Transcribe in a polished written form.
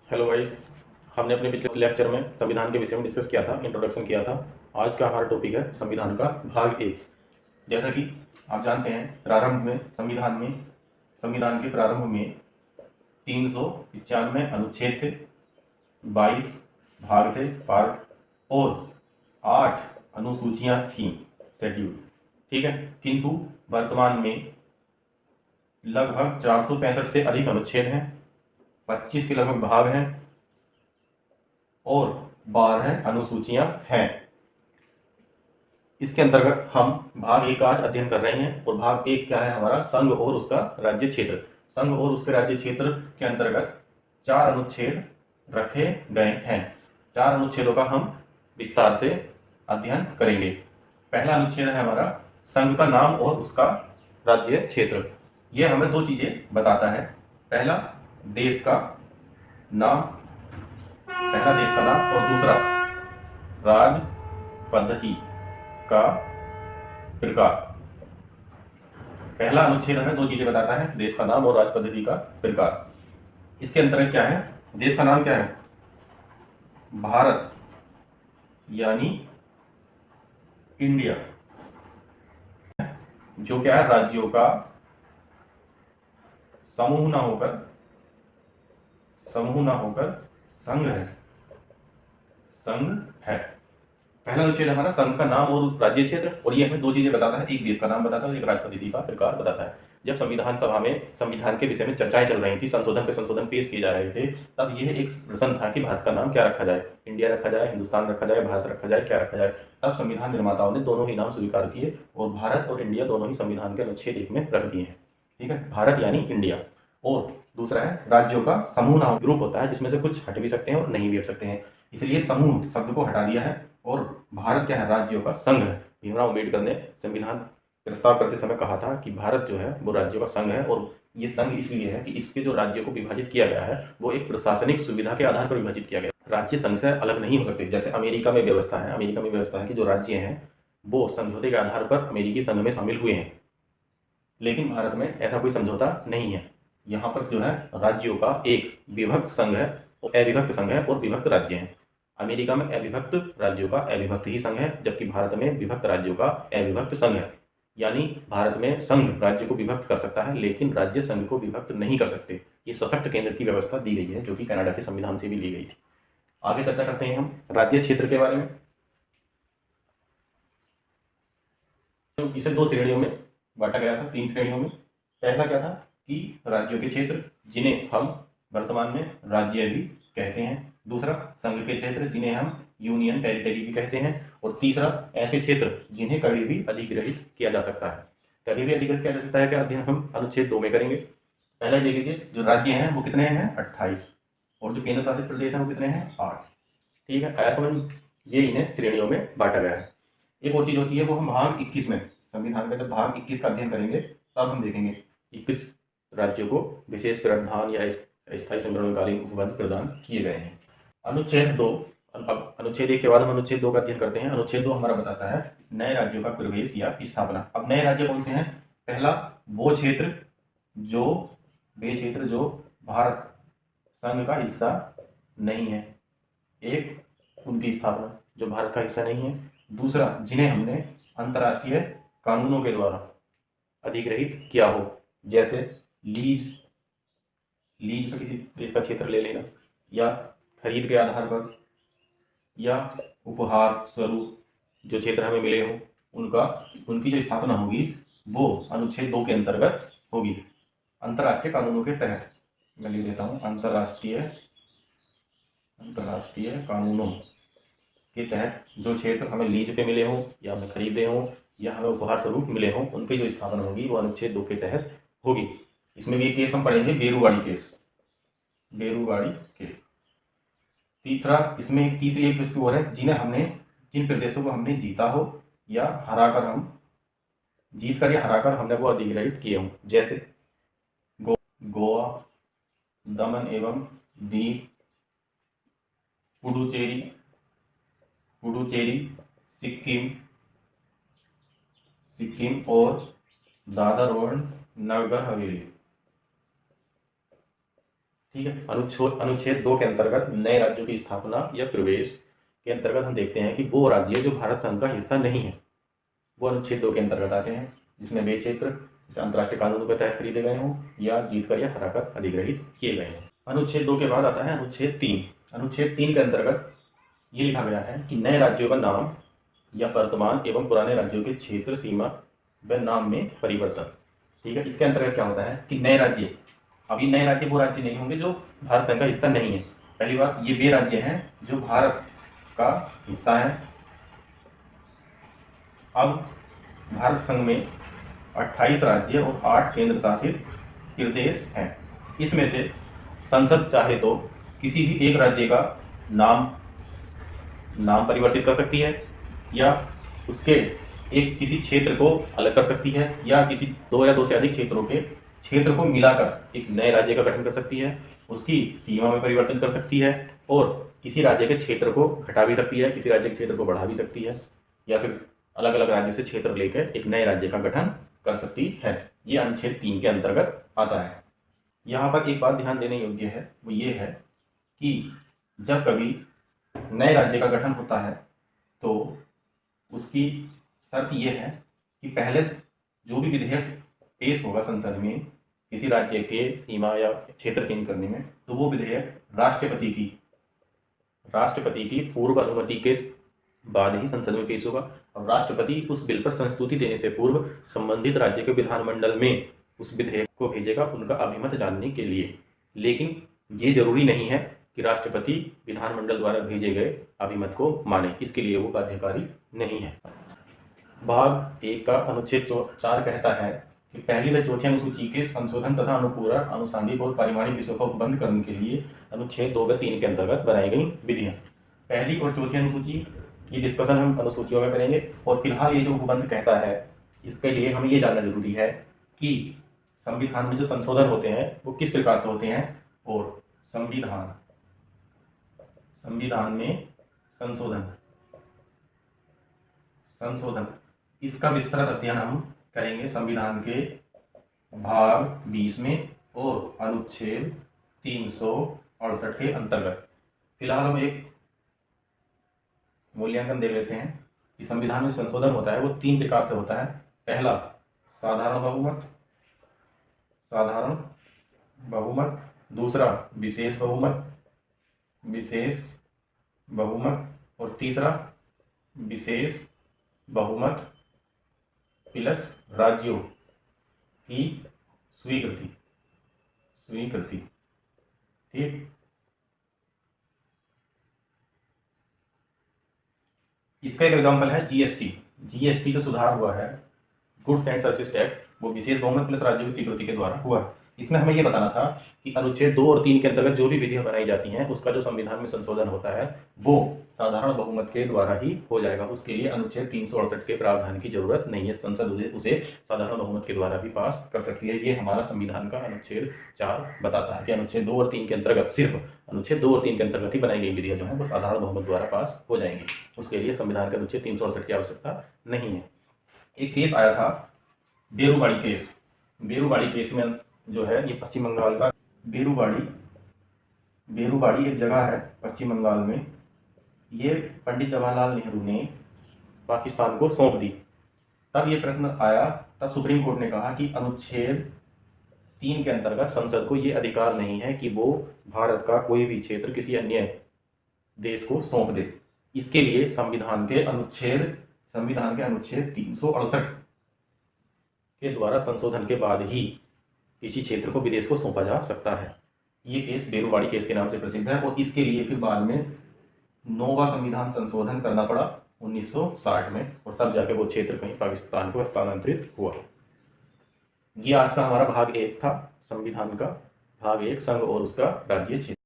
Hello guys. हमने अपने पिछले लेक्चर में संविधान के विषय में डिस्कस किया था, इंट्रोडक्शन किया था। आज का हमारा टॉपिक है संविधान का भाग एक। जैसा कि आप जानते हैं, प्रारंभ में संविधान के प्रारंभ में 395 अनुच्छेद थे, 22 भाग थे, पार्ट, और 8 अनुसूचियां थीं, शेड्यूल। ठीक है। किंतु वर्तमान में लगभग 465 से अधिक अनुच्छेद हैं, 25 के लगभग भाग हैं और 12 अनुसूचियां हैं। इसके अंतर्गत हम भाग एक आज अध्ययन कर रहे हैं। और भाग एक क्या है हमारा? संघ और उसका राज्य क्षेत्र। संघ और उसके राज्य क्षेत्र के अंतर्गत 4 अनुच्छेद रखे गए हैं। 4 अनुच्छेदों का हम विस्तार से अध्ययन करेंगे। पहला अनुच्छेद है हमारा संघ का नाम और उसका राज्य क्षेत्र। यह हमें दो चीजें बताता है। पहला देश का नाम और दूसरा राज पद्धति का प्रकार। पहला अनुच्छेद हमें दो चीजें बताता है, देश का नाम और राज पद्धति का प्रकार। इसके अंतर्गत क्या है? देश का नाम क्या है? भारत यानी इंडिया, जो क्या है? राज्यों का समूह ना होकर संघ है। पहला अनुच्छेद हमारा संघ का नाम और राज्य क्षेत्र, और ये हमें दो चीजें बताता है, एक देश का नाम बताता है और एक राज पद्धति का प्रकार बताता है। जब संविधान सभा में संविधान के विषय में चर्चाएं चल रही थी, संशोधन पे संशोधन पेश किए जा रहे थे, तब यह एक प्रश्न था कि भारत का नाम क्या रखा जाए, इंडिया रखा जाए, हिंदुस्तान रखा जाए, भारत रखा जाए, क्या रखा जाए। तब संविधान निर्माताओं ने दोनों ही नाम स्वीकार किए और भारत और इंडिया दोनों ही संविधान के अनुच्छेद 1 में रख दिए हैं। ठीक है, भारत यानी इंडिया। और दूसरा है राज्यों का समूह नाम, ग्रुप होता है जिसमें से कुछ हट भी सकते हैं और नहीं भी हट सकते हैं, इसलिए समूह शब्द को हटा दिया है। और भारत क्या है? राज्यों का संघ है। भीमराव अम्बेडकर ने संविधान प्रस्ताव करते समय कहा था कि भारत जो है वो राज्यों का संघ है, और ये संघ इसलिए है कि इसके जो राज्यों को विभाजित किया गया है वो एक प्रशासनिक सुविधा के आधार पर विभाजित किया गया है। राज्य संघ से अलग नहीं हो सकते। जैसे अमेरिका में व्यवस्था है कि जो राज्य हैं वो समझौते के आधार पर अमेरिकी संघ में शामिल हुए हैं, लेकिन भारत में ऐसा कोई समझौता नहीं है। यहाँ पर जो है राज्यों का एक विभक्त संघ है, अविभक्त संघ है और विभक्त राज्य हैं। अमेरिका में अविभक्त राज्यों का अविभक्त ही संघ है, जबकि भारत में विभक्त राज्यों का अविभक्त संघ है। यानी भारत में संघ राज्य को विभक्त कर सकता है, लेकिन राज्य संघ को विभक्त नहीं कर सकते। ये सशक्त केंद्र की व्यवस्था दी गई है, जो कि कनाडा के संविधान से भी ली गई थी। आगे चर्चा करते हैं हम राज्य क्षेत्र के बारे में। तो इसे दो श्रेणियों में बांटा गया था, 3 श्रेणियों में। पहला क्या था कि राज्यों के क्षेत्र, जिन्हें हम वर्तमान में राज्य भी कहते हैं। दूसरा संघ के क्षेत्र, जिन्हें हम यूनियन टेरिटरी भी कहते हैं। और तीसरा ऐसे क्षेत्र जिन्हें कभी भी अधिग्रहित किया जा सकता है। कभी भी अधिग्रहित किया जा सकता है क्या अध्ययन हम अनुच्छेद 2 में करेंगे। पहले देख लीजिए, जो राज्य हैं वो कितने हैं? 28, और जो केंद्र शासित प्रदेश हैं वो कितने हैं? 8। ठीक है, ऐसा समझ, ये इन्हें श्रेणियों में बांटा गया है। एक और चीज होती है, वो हम भाग 21 में, संविधान का जब भाग 21 का अध्ययन करेंगे तब हम देखेंगे 21 राज्यों को विशेष प्रावधान या स्थायी संग्रहणकालीन उपबंध प्रदान किए गए हैं। अनुच्छेद 2। अब अनुच्छेद 1 के बाद हम अनुच्छेद 2 का अध्ययन करते हैं। अनुच्छेद 2 हमारा बताता है नए राज्यों का प्रवेश या स्थापना। अब नए राज्य कौन से हैं? पहला वो क्षेत्र जो भारत संघ का हिस्सा नहीं है, एक उनकी स्थापना जो भारत का हिस्सा नहीं है। दूसरा जिन्हें हमने अंतर्राष्ट्रीय कानूनों के द्वारा अधिग्रहित किया हो, जैसे लीज पर किसी देश का क्षेत्र ले लेना, या खरीद के आधार पर, या उपहार स्वरूप जो क्षेत्र हमें मिले हों, उनकी जो स्थापना होगी वो अनुच्छेद 2 के अंतर्गत होगी। अंतर्राष्ट्रीय कानूनों के तहत, मैं लिख देता हूँ, अंतर्राष्ट्रीय कानूनों के तहत जो क्षेत्र हमें लीज पे मिले हों, या हमें खरीदे हों, या हमें उपहार स्वरूप मिले हों, उनकी जो स्थापना होगी वो अनुच्छेद 2 के तहत होगी। इसमें भी एक केस हम पढ़ेंगे, बेरूगाड़ी केस। तीसरा, इसमें तीसरी एक वस्तु और है, जिन प्रदेशों को हमने जीता हो या हराकर हमने वो अधिग्रहित किए हों, जैसे गोवा, दमन एवं दीव, पुडुचेरी, सिक्किम और दादर और नगर हवेली। ठीक है। अनुच्छेद 2 के अंतर्गत नए राज्यों की स्थापना या प्रवेश के अंतर्गत हम देखते हैं कि वो राज्य जो भारत संघ का हिस्सा नहीं है वो अनुच्छेद 2 के अंतर्गत आते हैं, जिसमें वे क्षेत्र अंतर्राष्ट्रीय कानूनों के तहत खरीदे गए हों या जीतकर या हराकर अधिग्रहित किए गए हैं। अनुच्छेद 2 के बाद आता है अनुच्छेद 3। अनुच्छेद 3 के अंतर्गत ये लिखा गया है कि नए राज्यों का नाम या वर्तमान एवं पुराने राज्यों के क्षेत्र सीमा व नाम में परिवर्तन। ठीक है। इसके अंतर्गत क्या होता है कि नए राज्य, अभी नए राज्य वो राज्य नहीं होंगे जो भारत संघ का हिस्सा नहीं है। पहली बात, ये वे राज्य हैं जो भारत का हिस्सा है। अब भारत संघ में 28 राज्य और 8 केंद्र शासित प्रदेश हैं। इसमें से संसद चाहे तो किसी भी एक राज्य का नाम परिवर्तित कर सकती है या उसके एक किसी क्षेत्र को अलग कर सकती है या किसी दो या दो से अधिक क्षेत्रों के क्षेत्र को मिलाकर एक नए राज्य का गठन कर सकती है, उसकी सीमा में परिवर्तन कर सकती है और किसी राज्य के क्षेत्र को घटा भी सकती है, किसी राज्य के क्षेत्र को बढ़ा भी सकती है या फिर अलग अलग राज्यों से क्षेत्र लेकर एक नए राज्य का गठन कर सकती है। ये अनुच्छेद 3 के अंतर्गत आता है। यहाँ पर एक बात ध्यान देने योग्य है, वो ये है कि जब कभी नए राज्य का गठन होता है तो उसकी शर्त ये है कि पहले जो भी विधेयक पेश होगा संसद में किसी राज्य के सीमा या क्षेत्र चेंज करने में, तो वो विधेयक राष्ट्रपति की पूर्व अनुमति के बाद ही संसद में पेश होगा और राष्ट्रपति उस बिल पर संस्तुति देने से पूर्व संबंधित राज्य के विधानमंडल में उस विधेयक को भेजेगा उनका अभिमत जानने के लिए। लेकिन ये जरूरी नहीं है कि राष्ट्रपति विधानमंडल द्वारा भेजे गए अभिमत को माने, इसके लिए वो बाध्यकारी नहीं है। भाग 1 का अनुच्छेद 4 कहता है कि पहली व चौथी अनुसूची के संशोधन तथा अनुपूरक, आनुषंगिक और पारिवारिक विषयों का उपबंध करने के लिए अनुच्छेद 2 व 3 के अंतर्गत बनाई गई विधियां। पहली और चौथी अनुसूची की डिस्कशन हम अनुसूचियों में करेंगे और फिलहाल ये जो उपबंध कहता है इसके लिए हमें ये जानना जरूरी है कि संविधान में जो संशोधन होते हैं वो किस प्रकार से होते हैं और संविधान में संशोधन इसका विस्तृत अध्ययन हम करेंगे संविधान के भाग 20 में और अनुच्छेद 368 के अंतर्गत। फिलहाल हम एक मूल्यांकन देख लेते हैं कि संविधान में संशोधन होता है वो 3 प्रकार से होता है। पहला साधारण बहुमत, दूसरा विशेष बहुमत और तीसरा विशेष बहुमत प्लस राज्यों की स्वीकृति। ठीक। इसका एक एग्जाम्पल है जीएसटी जो सुधार हुआ है, गुड्स एंड सर्विसेज टैक्स, वो विशेष बहुमत प्लस राज्यों की स्वीकृति के द्वारा हुआ। इसमें हमें ये बताना था कि अनुच्छेद 2 और 3 के अंतर्गत जो भी विधियां बनाई जाती हैं उसका जो संविधान में संशोधन होता है वो साधारण बहुमत के द्वारा ही हो जाएगा। उसके लिए अनुच्छेद 368 के प्रावधान की जरूरत नहीं है, संसद उसे साधारण बहुमत के द्वारा भी पास कर सकती है। ये हमारा संविधान का अनुच्छेद 4 बताता है कि अनुच्छेद 2 और 3 के अंतर्गत, सिर्फ अनुच्छेद 2 और 3 के अंतर्गत ही बनाई गई विधियां जो है वो साधारण बहुमत द्वारा पास हो जाएंगी। उसके लिए संविधान के अनुच्छेद 368 की आवश्यकता नहीं है। एक केस आया था बेरूबाड़ी केस में जो है ये पश्चिम बंगाल का बेरूबाड़ी एक जगह है पश्चिम बंगाल में। ये पंडित जवाहरलाल नेहरू ने पाकिस्तान को सौंप दी। तब ये प्रश्न आया, तब सुप्रीम कोर्ट ने कहा कि अनुच्छेद 3 के अंतर्गत संसद को ये अधिकार नहीं है कि वो भारत का कोई भी क्षेत्र किसी अन्य देश को सौंप दे। इसके लिए संविधान के अनुच्छेद 368 के द्वारा संशोधन के बाद ही किसी क्षेत्र को विदेश को सौंपा जा सकता है। ये केस बेरूबाड़ी केस के नाम से प्रसिद्ध है और इसके लिए फिर बाद में 9वां संविधान संशोधन करना पड़ा 1960 में और तब जाके वो क्षेत्र कहीं पाकिस्तान को हस्तांतरित हुआ। ये आज का हमारा भाग 1 था संविधान का, भाग 1 संघ और उसका राज्य क्षेत्र।